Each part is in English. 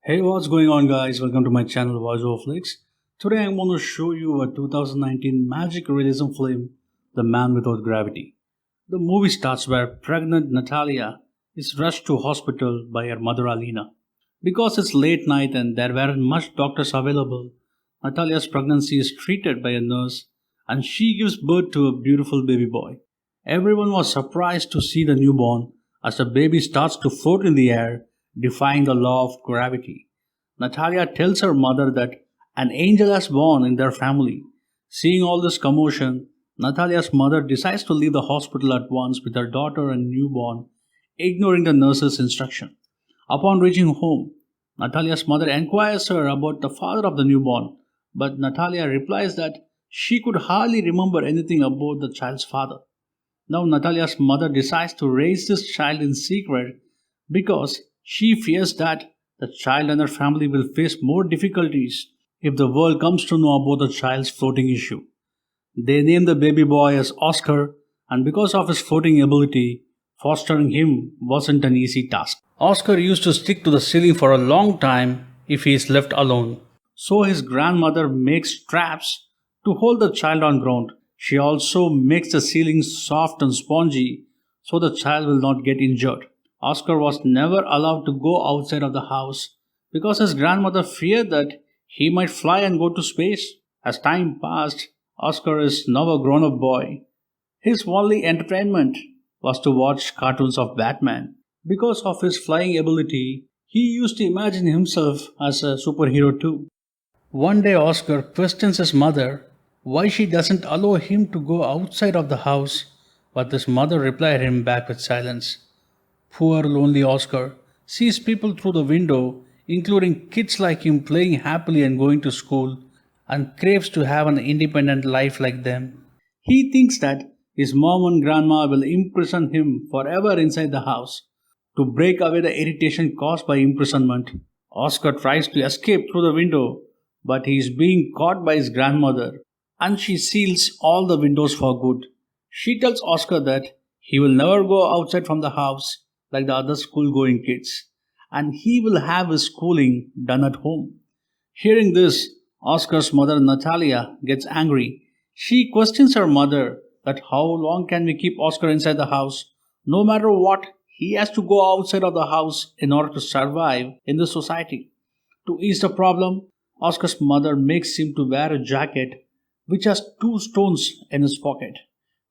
Hey, what's going on, guys? Welcome to my channel, Voice of Flicks. Today, I'm going to show you a 2019 magic realism film, The Man Without Gravity. The movie starts where pregnant Natalia is rushed to hospital by her mother Alina. Because it's late night and there weren't much doctors available, Natalia's pregnancy is treated by a nurse and she gives birth to a beautiful baby boy. Everyone was surprised to see the newborn as the baby starts to float in the air, defying the law of gravity. Natalia tells her mother that an angel has born in their family. Seeing all this commotion, Natalia's mother decides to leave the hospital at once with her daughter and newborn, ignoring the nurse's instruction. Upon reaching home, Natalia's mother inquires her about the father of the newborn, but Natalia replies that she could hardly remember anything about the child's father. Now, Natalia's mother decides to raise this child in secret because she fears that the child and her family will face more difficulties if the world comes to know about the child's floating issue. They name the baby boy as Oscar, and because of his floating ability, fostering him wasn't an easy task. Oscar used to stick to the ceiling for a long time if he is left alone. So his grandmother makes straps to hold the child on ground. She also makes the ceiling soft and spongy so the child will not get injured. Oscar was never allowed to go outside of the house because his grandmother feared that he might fly and go to space. As time passed, Oscar is now a grown up boy. His only entertainment was to watch cartoons of Batman. Because of his flying ability, he used to imagine himself as a superhero too. One day, Oscar questions his mother why she doesn't allow him to go outside of the house, but his mother replied him back with silence. Poor lonely Oscar sees people through the window, including kids like him playing happily and going to school, and craves to have an independent life like them. He thinks that his mom and grandma will imprison him forever inside the house. To break away the irritation caused by imprisonment, Oscar tries to escape through the window, but he is being caught by his grandmother, and she seals all the windows for good. She tells Oscar that he will never go outside from the house like the other school going kids, and he will have his schooling done at home. Hearing this, Oscar's mother Natalia gets angry. She questions her mother that how long can we keep Oscar inside the house? No matter what, he has to go outside of the house in order to survive in the society. To ease the problem, Oscar's mother makes him to wear a jacket which has two stones in his pocket.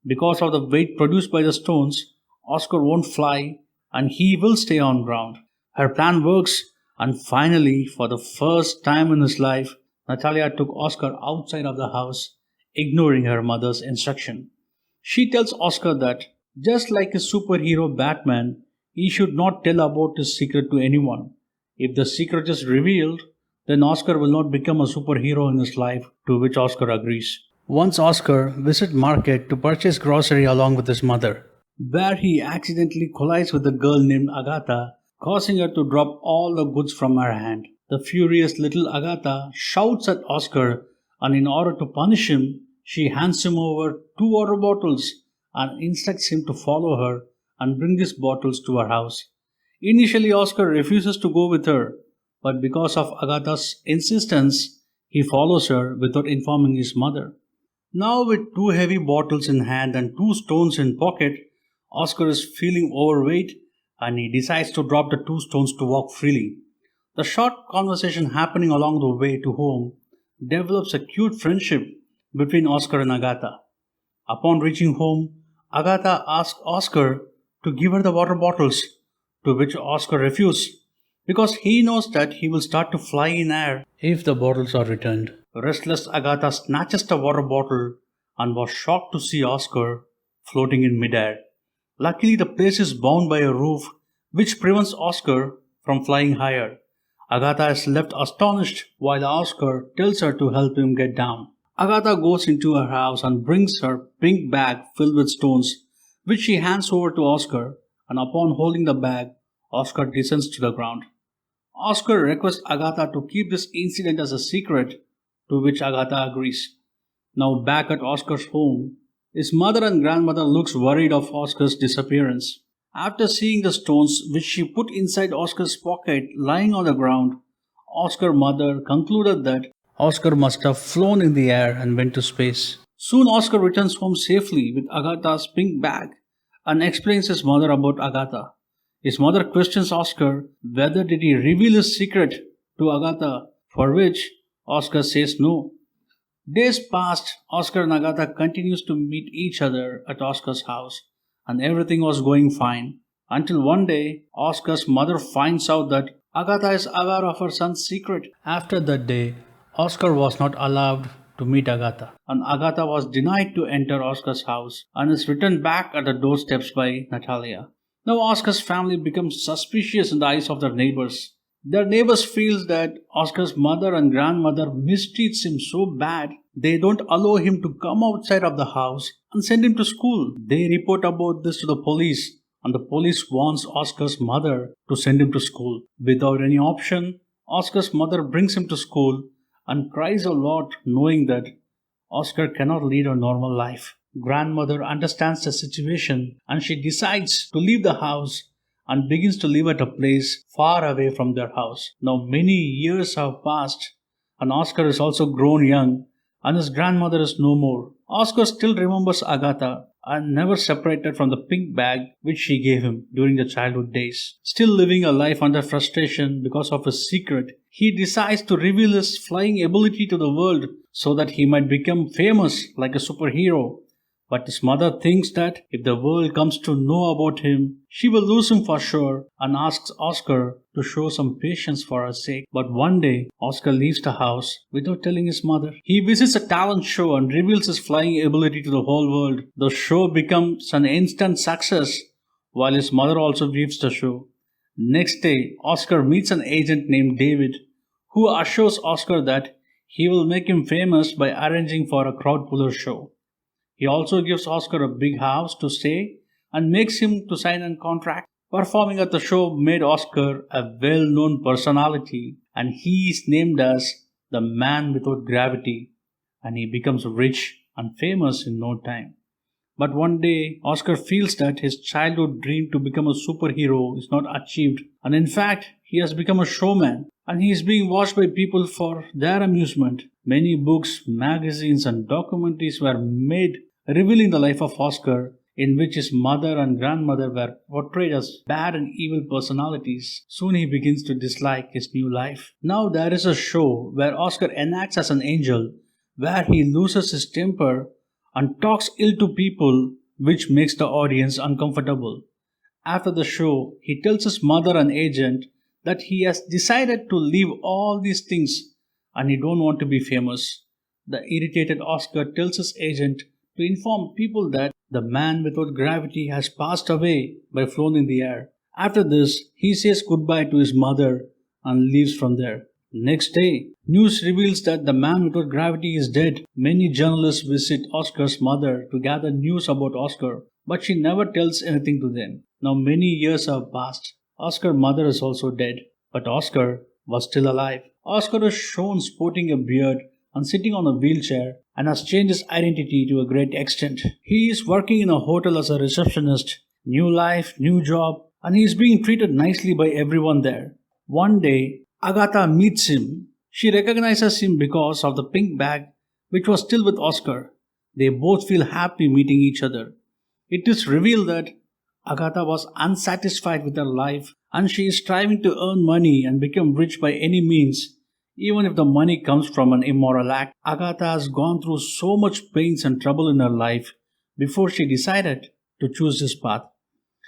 Because of the weight produced by the stones, Oscar won't fly and he will stay on ground. Her plan works, and finally, for the first time in his life, Natalia took Oscar outside of the house, ignoring her mother's instruction. She tells Oscar that, just like a superhero Batman, he should not tell about his secret to anyone. If the secret is revealed, then Oscar will not become a superhero in his life, to which Oscar agrees. Once Oscar visits market to purchase grocery along with his mother, where he accidentally collides with a girl named Agatha, causing her to drop all the goods from her hand. The furious little Agatha shouts at Oscar, and in order to punish him, she hands him over two water bottles and instructs him to follow her and bring these bottles to her house. Initially, Oscar refuses to go with her, but because of Agatha's insistence, he follows her without informing his mother. Now, with two heavy bottles in hand and two stones in pocket, Oscar is feeling overweight and he decides to drop the two stones to walk freely. The short conversation happening along the way to home develops a cute friendship between Oscar and Agatha. Upon reaching home, Agatha asks Oscar to give her the water bottles, to which Oscar refuses because he knows that he will start to fly in air if the bottles are returned. Restless Agatha snatches the water bottle and was shocked to see Oscar floating in midair. Luckily, the place is bound by a roof which prevents Oscar from flying higher. Agatha is left astonished while Oscar tells her to help him get down. Agatha goes into her house and brings her pink bag filled with stones, which she hands over to Oscar, and upon holding the bag, Oscar descends to the ground. Oscar requests Agatha to keep this incident as a secret, to which Agatha agrees. Now back at Oscar's home, his mother and grandmother looks worried of Oscar's disappearance. After seeing the stones which she put inside Oscar's pocket lying on the ground, Oscar's mother concluded that Oscar must have flown in the air and went to space. Soon Oscar returns home safely with Agatha's pink bag and explains his mother about Agatha. His mother questions Oscar whether did he reveal his secret to Agatha, for which Oscar says no. Days passed, Oscar and Agatha continues to meet each other at Oscar's house, and everything was going fine. Until one day, Oscar's mother finds out that Agatha is aware of her son's secret. After that day, Oscar was not allowed to meet Agatha, and Agatha was denied to enter Oscar's house and is returned back at the doorsteps by Natalia. Now Oscar's family becomes suspicious in the eyes of their neighbors. Their neighbors feel that Oscar's mother and grandmother mistreats him so bad they don't allow him to come outside of the house and send him to school. They report about this to the police, and the police warns Oscar's mother to send him to school. Without any option, Oscar's mother brings him to school and cries a lot knowing that Oscar cannot lead a normal life. Grandmother understands the situation and she decides to leave the house and begins to live at a place far away from their house. Now many years have passed and Oscar is also grown young and his grandmother is no more. Oscar still remembers Agatha and never separated from the pink bag which she gave him during the childhood days. Still living a life under frustration because of his secret, he decides to reveal his flying ability to the world so that he might become famous like a superhero. But his mother thinks that if the world comes to know about him, she will lose him for sure and asks Oscar to show some patience for her sake. But one day, Oscar leaves the house without telling his mother. He visits a talent show and reveals his flying ability to the whole world. The show becomes an instant success while his mother also leaves the show. Next day, Oscar meets an agent named David who assures Oscar that he will make him famous by arranging for a crowd puller show. He also gives Oscar a big house to stay and makes him to sign a contract. Performing at the show made Oscar a well-known personality and he is named as the man without gravity and he becomes rich and famous in no time. But one day, Oscar feels that his childhood dream to become a superhero is not achieved and in fact, he has become a showman and he is being watched by people for their amusement. Many books, magazines and documentaries were made revealing the life of Oscar, in which his mother and grandmother were portrayed as bad and evil personalities. Soon he begins to dislike his new life. Now there is a show where Oscar enacts as an angel, where he loses his temper and talks ill to people, which makes the audience uncomfortable. After the show, he tells his mother and agent that he has decided to leave all these things and he don't want to be famous. The irritated Oscar tells his agent to inform people that the man without gravity has passed away by flown in the air. After this, he says goodbye to his mother and leaves from there. Next day, news reveals that the man without gravity is dead. Many journalists visit Oscar's mother to gather news about Oscar, but she never tells anything to them. Now many years have passed. Oscar's mother is also dead, but Oscar was still alive. Oscar is shown sporting a beard and sitting on a wheelchair and has changed his identity to a great extent. He is working in a hotel as a receptionist, new life, new job, and he is being treated nicely by everyone there. One day, Agatha meets him. She recognizes him because of the pink bag which was still with Oscar. They both feel happy meeting each other. It is revealed that Agatha was unsatisfied with her life and she is striving to earn money and become rich by any means. Even if the money comes from an immoral act, Agatha has gone through so much pains and trouble in her life before she decided to choose this path.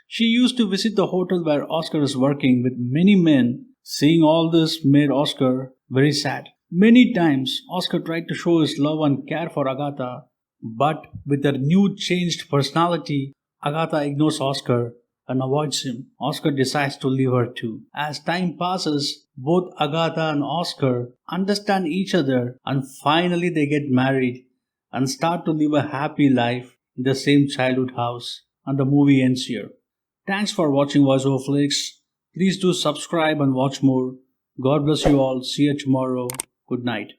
She used to visit the hotel where Oscar is working with many men. Seeing all this made Oscar very sad. Many times, Oscar tried to show his love and care for Agatha, but with her new changed personality, Agatha ignores Oscar and avoids him. Oscar decides to leave her too. As time passes, both Agatha and Oscar understand each other and finally they get married and start to live a happy life in the same childhood house. And the movie ends here. Thanks for watching Voice Over Flix. Please do subscribe and watch more. God bless you all. See you tomorrow. Good night.